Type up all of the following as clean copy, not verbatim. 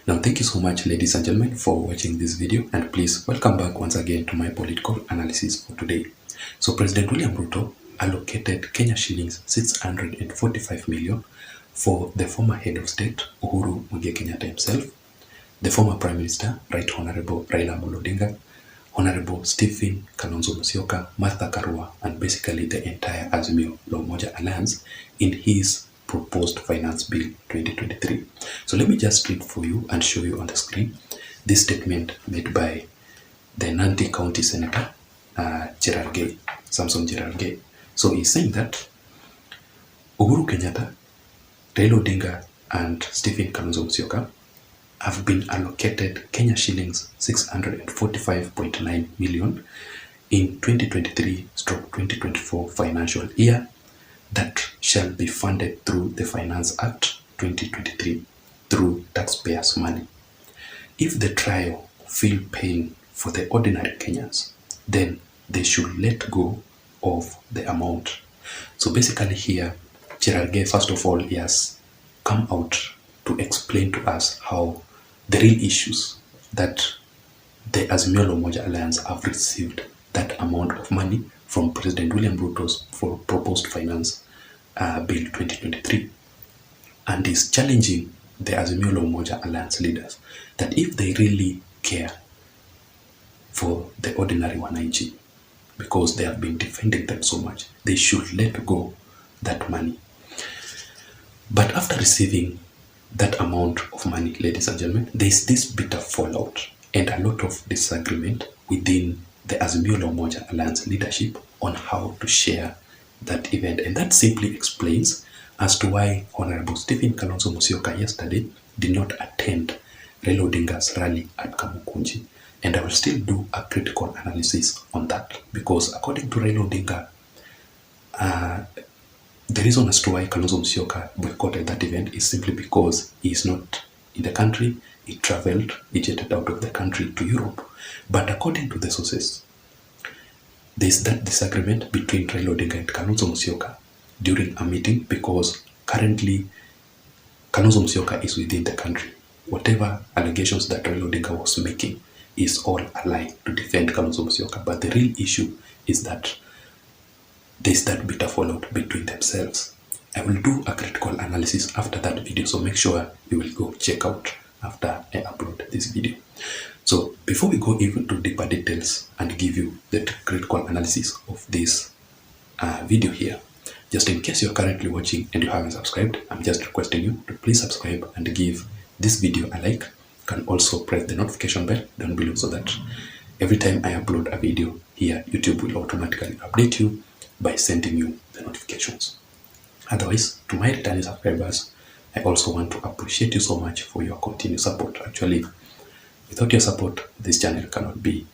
Now, thank you so much, ladies and gentlemen, for watching this video, and please welcome back once again to my political analysis for today. So, President William Ruto allocated Kenya shillings 645 million for the former head of state, Uhuru Kenyatta himself, the former Prime Minister, Right Honorable Raila Odinga, Honorable Stephen Kalonzo Musyoka, Martha Karua, and basically the entire Azimio Alliance in his proposed finance bill 2023. So let me just read for you and show you on the screen this statement made by the Nandi County Senator Samson Cherargei. So he's saying that Uhuru Kenyatta, Raila Odinga, and Stephen Kalonzo Musyoka have been allocated Kenya shillings 645.9 million in 2023/2024 financial year that shall be funded through the Finance Act 2023 through taxpayers' money. If the trial feel paying for the ordinary Kenyans, then they should let go of the amount. So basically here, Cherargei, first of all, he has come out to explain to us how the real issues that the Azimio Alliance have received that amount of money from President William Ruto's for proposed finance bill 2023, and is challenging the Azimio Alliance leaders that if they really care for the ordinary wananchi, because they have been defending them so much, they should let go that money. But after receiving that amount of money, ladies and gentlemen, there is this bitter fallout and a lot of disagreement within the Azimio Alliance leadership on how to share that event. And that simply explains as to why Honorable Stephen Kalonzo Musyoka yesterday did not attend Raila Odinga's rally at Kamukunji. And I will still do a critical analysis on that, because according to Raila Odinga, the reason as to why Kalonzo Musyoka boycotted that event is simply because he is not in the country. He traveled, he jetted out of the country to Europe. But according to the sources, there is that disagreement between Raila Odinga and Kalonzo Musyoka during a meeting, because currently Kalonzo Musyoka is within the country. Whatever allegations that Raila Odinga was making is all a lie to defend Kalonzo Musyoka. But the real issue is that there is that bitter fallout between themselves. I will do a critical analysis after that video, so make sure you will go check out after I upload this video. So before we go even to deeper details and give you the critical analysis of this video here, just in case you're currently watching and you haven't subscribed, I'm just requesting you to please subscribe and give this video a like. You can also press the notification bell down below so that every time I upload a video here, YouTube will automatically update you by sending you the notifications. Otherwise, to my returning subscribers, I also want to appreciate you so much for your continued support. Actually, without your support, this channel cannot be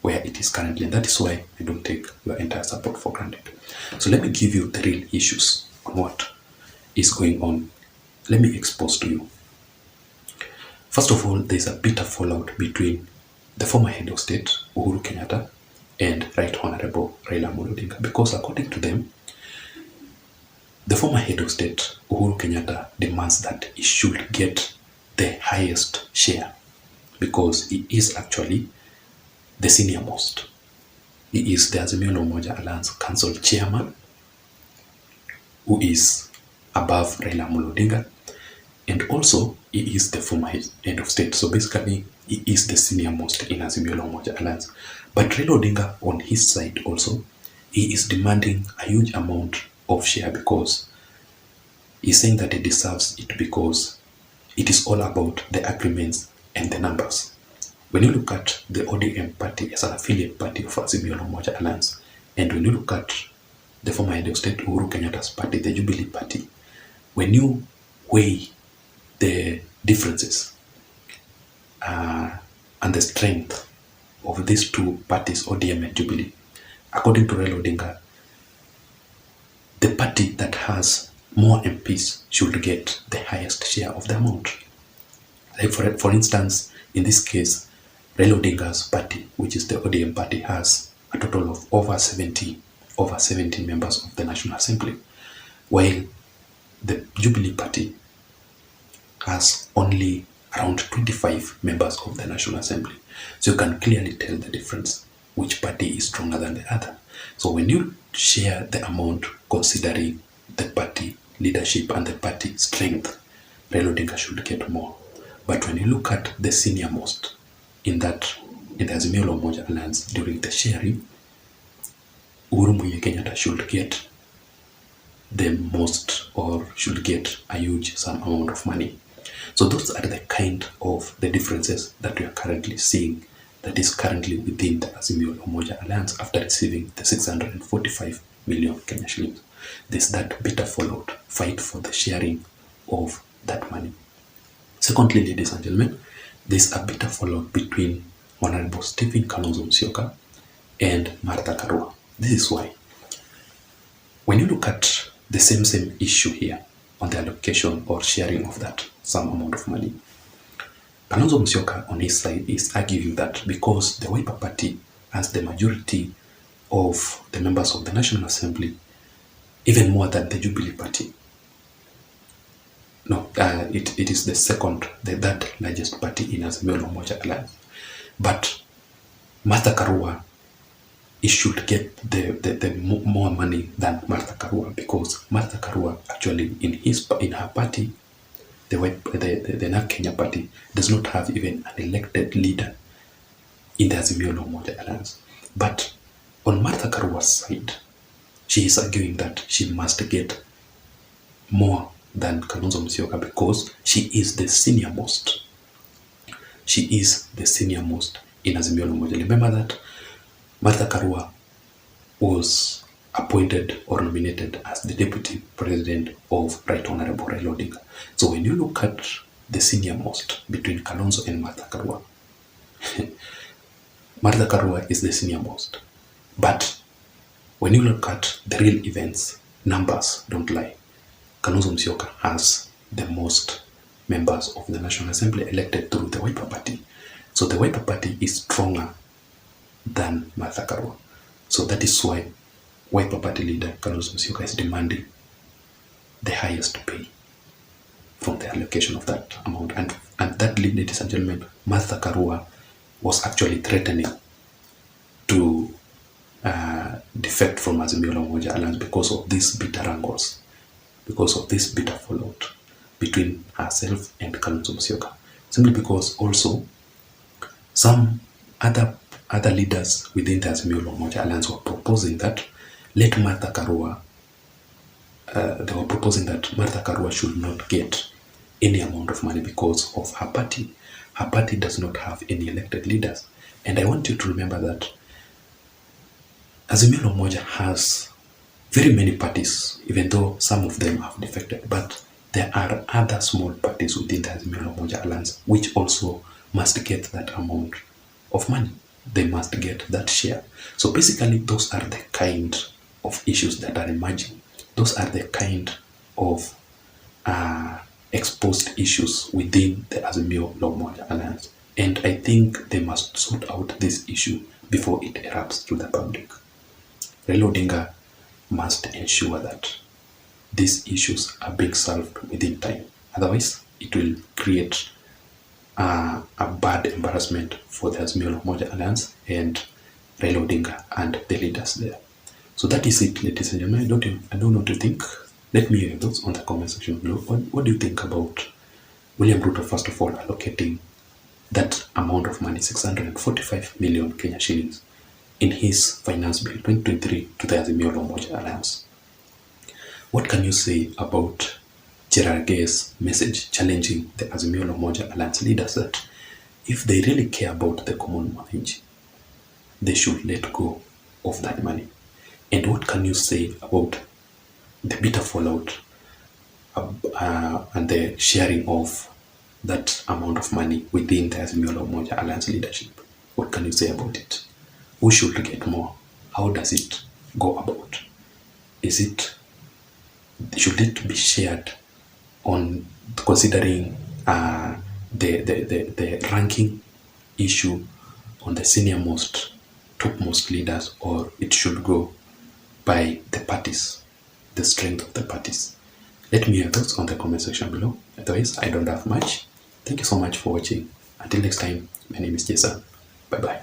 where it is currently, and that is why I don't take your entire support for granted. So let me give you the real issues on what is going on. Let me expose to you. First of all, there is a bitter fallout between the former head of state, Uhuru Kenyatta, and Right Honorable Raila Odinga, because according to them, the former head of state, Uhuru Kenyatta, demands that he should get the highest share because he is actually the senior most. He is the Azimio Alliance Council chairman, who is above Raila Odinga, and also he is the former head of state. So basically, he is the senior most in Azimio Alliance. But Raila Odinga, on his side also, he is demanding a huge amount of share because he's saying that he deserves it because it is all about the agreements and the numbers. When you look at the ODM party as an affiliate party of Azimio Alliance, and when you look at the former head of state Uhuru Kenyatta's party, the Jubilee Party, when you weigh the differences and the strength of these two parties, ODM and Jubilee, according to Raila Odinga, the party that has more MPs should get the highest share of the amount. Like for instance, in this case, Raila Odinga's party, which is the ODM party, has a total of over 70 members of the National Assembly, while the Jubilee Party has only around 25 members of the National Assembly. So you can clearly tell the difference, which party is stronger than the other. So when you share the amount considering the party leadership and the party strength, Raila Odinga should get more. But when you look at the senior most in the Azimio la Umoja Alliance during the sharing, Uhuru Muigai Kenyatta should get the most, or should get a huge sum amount of money. So those are the kind of the differences that we are currently seeing, that is currently within the Azimio la Umoja Alliance after receiving the 645 million Kenya shillings. There's that bitter fallout fight for the sharing of that money. Secondly, ladies and gentlemen, there's a bitter fallout between Honorable Stephen Kalonzo Musyoka and Martha Karua. This is why. When you look at the same issue here on the allocation or sharing of that some amount of money, Kalonzo Musyoka on his side is arguing that because the Wiper Party has the majority of the members of the National Assembly, even more than the Jubilee Party. No, it is the third largest party in Azimio la Umoja Alliance. But Martha Karua, it should get the more money than Martha Karua, because Martha Karua actually in her party, the NARC Kenya party, does not have even an elected leader in the Azimio la Umoja Alliance. But on Martha Karua's side, she is arguing that she must get more than Kalonzo Musyoka because she is the senior most. She is the senior most in Azimio la Umoja. Remember that Martha Karua was appointed or nominated as the deputy president of Right Honorable Raila Odinga. So when you look at the senior most between Kalonzo and Martha Karua, Martha Karua is the senior most. But when you look at the real events, numbers don't lie. Kalonzo Musyoka has the most members of the National Assembly elected through the Wiper Party. So the Wiper Party is stronger than Martha Karua. So that is why Wiper Party leader Kalonzo Musyoka is demanding the highest pay from the allocation of that amount. And that, ladies and gentlemen, Martha Karua was actually threatening to defect from Azimio la Umoja Alliance because of these bitter angles, because of this bitter fallout between herself and Kalonzo Musyoka. Simply because also some other leaders within the Azimio la Umoja Alliance were proposing that they were proposing that Martha Karua should not get any amount of money because of her party. Her party does not have any elected leaders. And I want you to remember that Azimio la Umoja has very many parties, even though some of them have defected, but there are other small parties within the Azimio la Umoja Alliance which also must get that amount of money. They must get that share. So basically, those are the kind of issues that are emerging. Those are the kind of exposed issues within the Azimio la Umoja Alliance. And I think they must sort out this issue before it erupts to the public. Raila Odinga must ensure that these issues are being solved within time. Otherwise, it will create a bad embarrassment for the Azimio la Umoja Alliance and Raila Odinga and the leaders there. So that is it, ladies and gentlemen. I don't know what you think. Let me hear your thoughts on the comment section below. What do you think about William Ruto, first of all, allocating that amount of money, 645 million Kenya shillings, in his finance bill 2023 to the Azimio la Umoja Alliance? What can you say about Cherarge's message challenging the Azimio la Umoja Alliance leaders that if they really care about the common manage, they should let go of that money? And what can you say about the bitter fallout and the sharing of that amount of money within the Azimio la Umoja Alliance leadership? What can you say about it? Who should get more? How does it go about? Should it be shared on considering the ranking issue on the senior most, topmost leaders, or it should go by the parties, the strength of the parties? Let me hear thoughts on the comment section below. Otherwise, I don't have much. Thank you so much for watching. Until next time, my name is Jason. Bye bye.